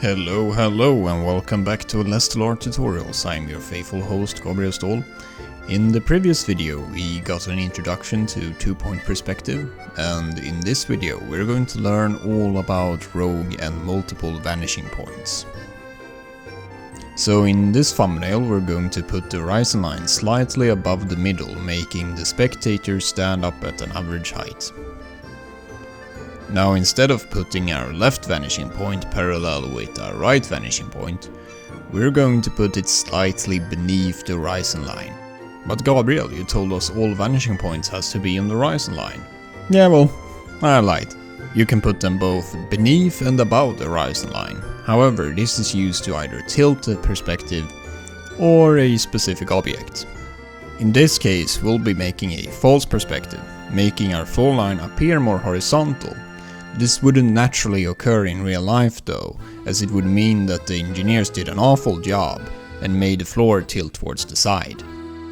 Hello and welcome back to Lestylo tutorials. I'm your faithful host Gabriel Ståhl. In the previous video we got an introduction to two-point perspective, and in this video we're going to learn all about rogue and multiple vanishing points. So in this thumbnail we're going to put the horizon line slightly above the middle, making the spectator stand up at an average height. Now instead of putting our left vanishing point parallel with our right vanishing point, we're going to put it slightly beneath the horizon line. But Gabriel, you told us all vanishing points has to be on the horizon line. Yeah, well, I lied. You can put them both beneath and above the horizon line. However, this is used to either tilt the perspective or a specific object. In this case, we'll be making a false perspective, making our floor line appear more horizontal. This wouldn't naturally occur in real life though, as it would mean that the engineers did an awful job and made the floor tilt towards the side.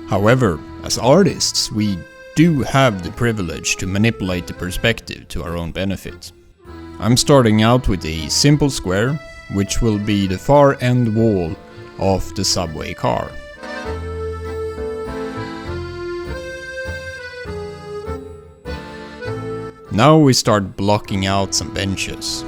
However, as artists, we do have the privilege to manipulate the perspective to our own benefit. I'm starting out with a simple square, which will be the far end wall of the subway car. Now we start blocking out some benches.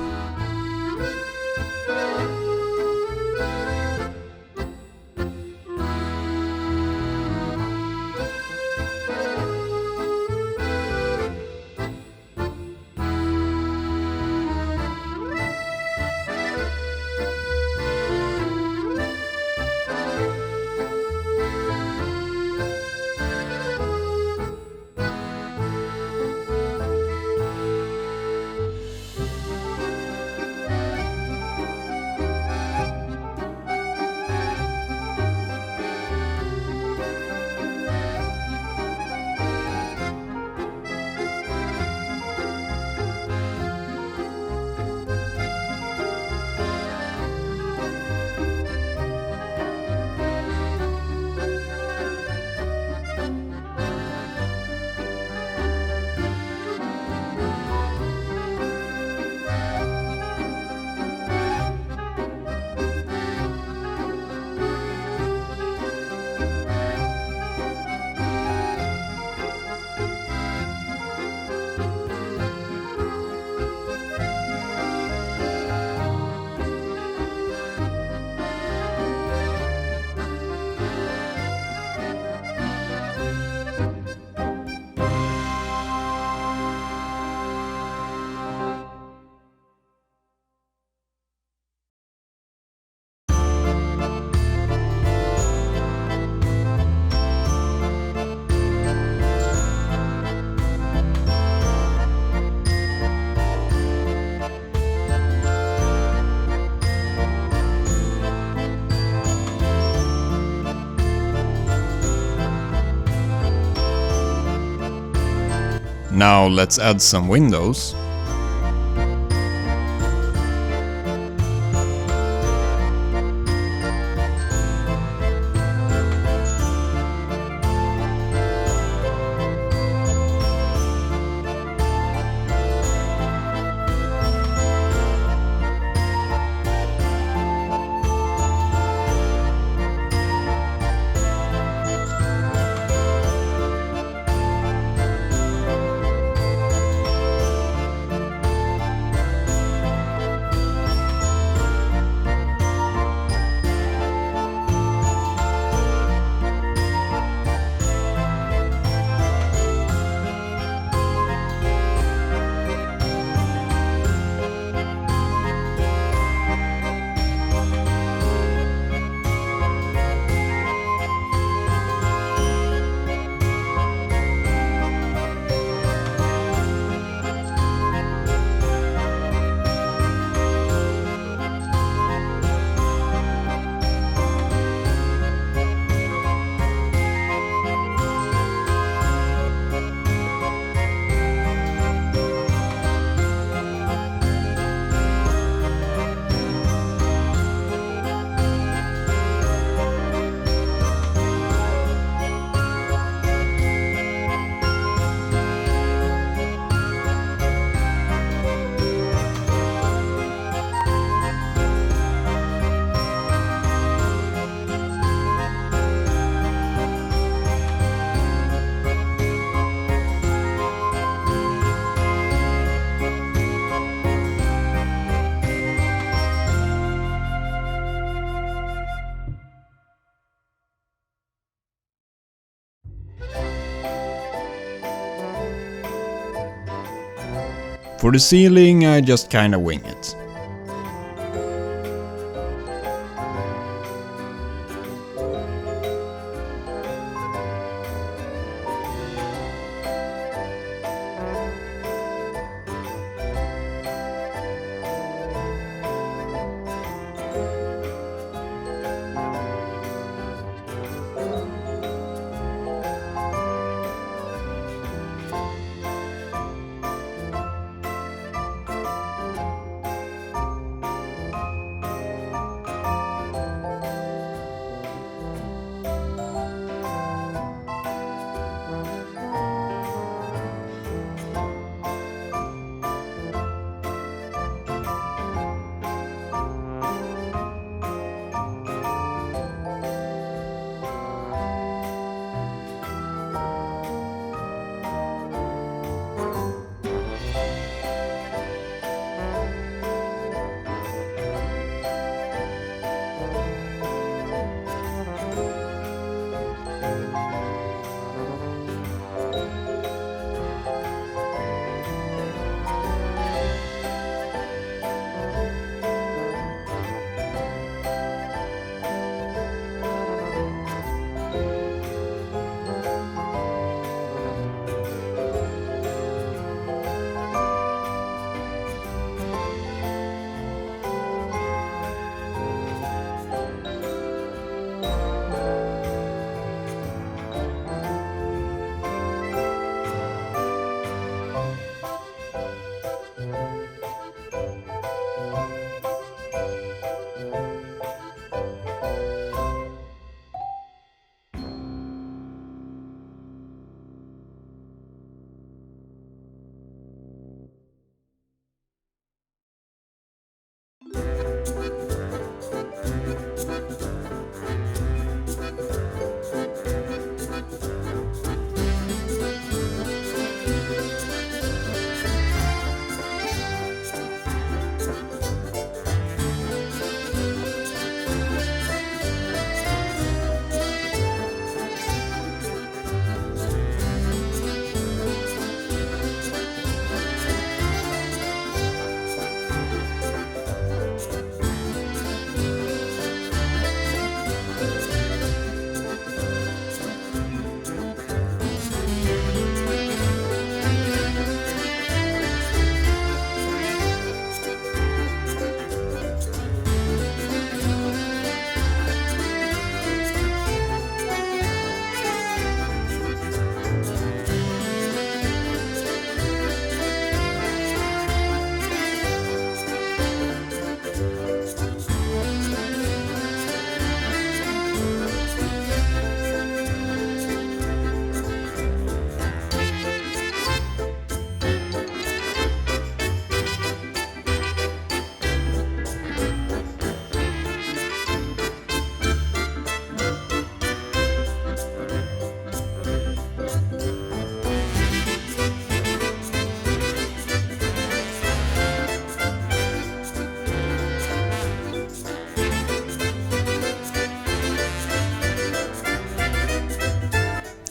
Now let's add some windows. For the ceiling, I just kinda wing it.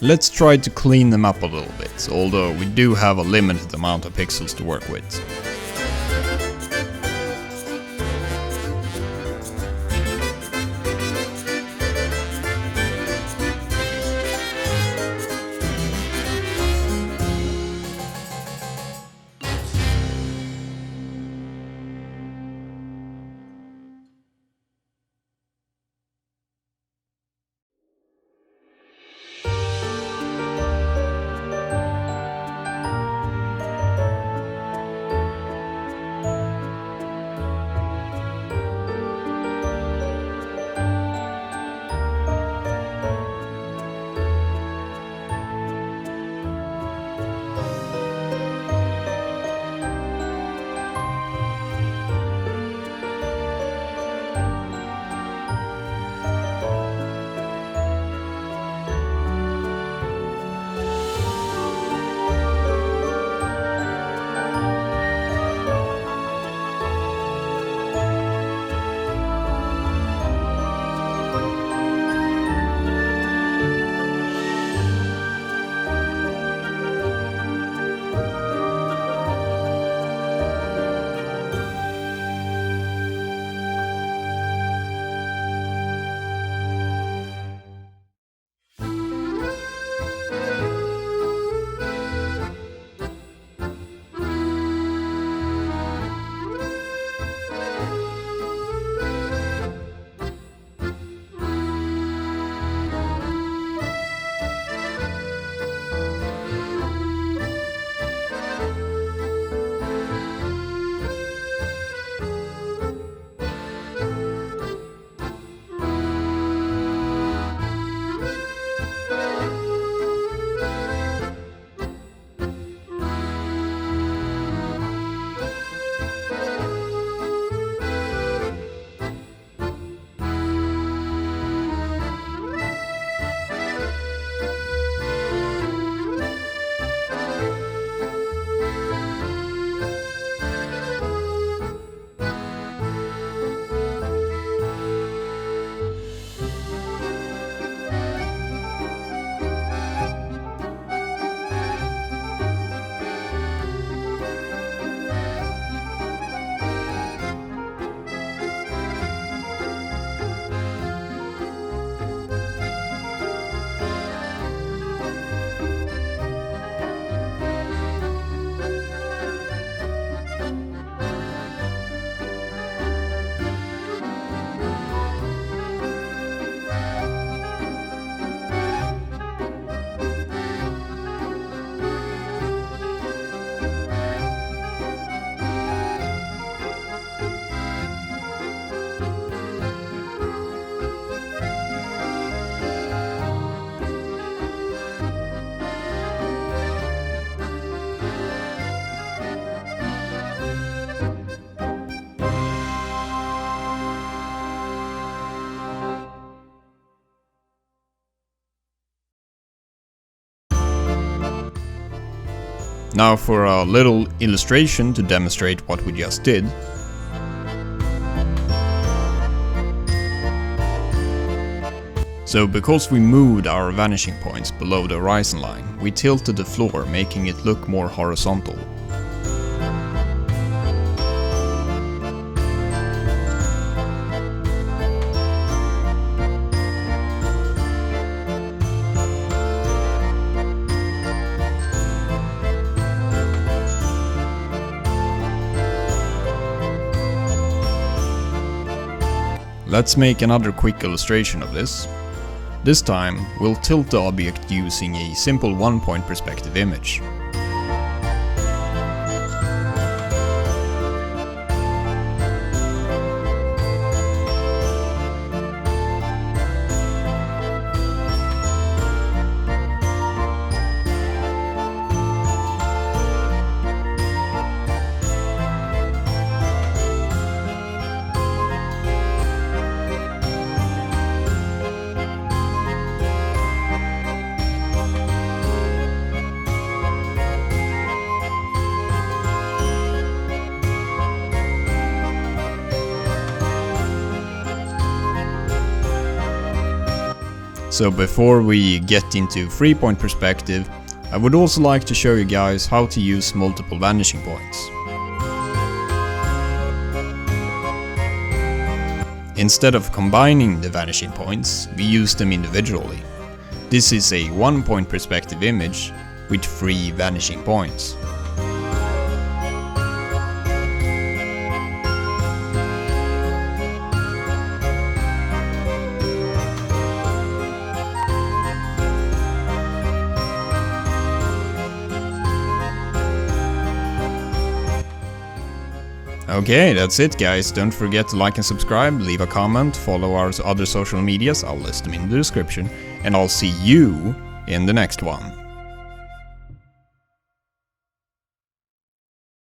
Let's try to clean them up a little bit, although we do have a limited amount of pixels to work with. Now for a little illustration to demonstrate what we just did. So because we moved our vanishing points below the horizon line, we tilted the floor, making it look more horizontal. Let's make another quick illustration of this. This time, we'll tilt the object using a simple one-point perspective image. So before we get into 3-point perspective, I would also like to show you guys how to use multiple vanishing points. Instead of combining the vanishing points, we use them individually. This is a 1-point perspective image with 3 vanishing points. Okay, that's it guys. Don't forget to like and subscribe, leave a comment, follow our other social medias, I'll list them in the description, and I'll see you in the next one.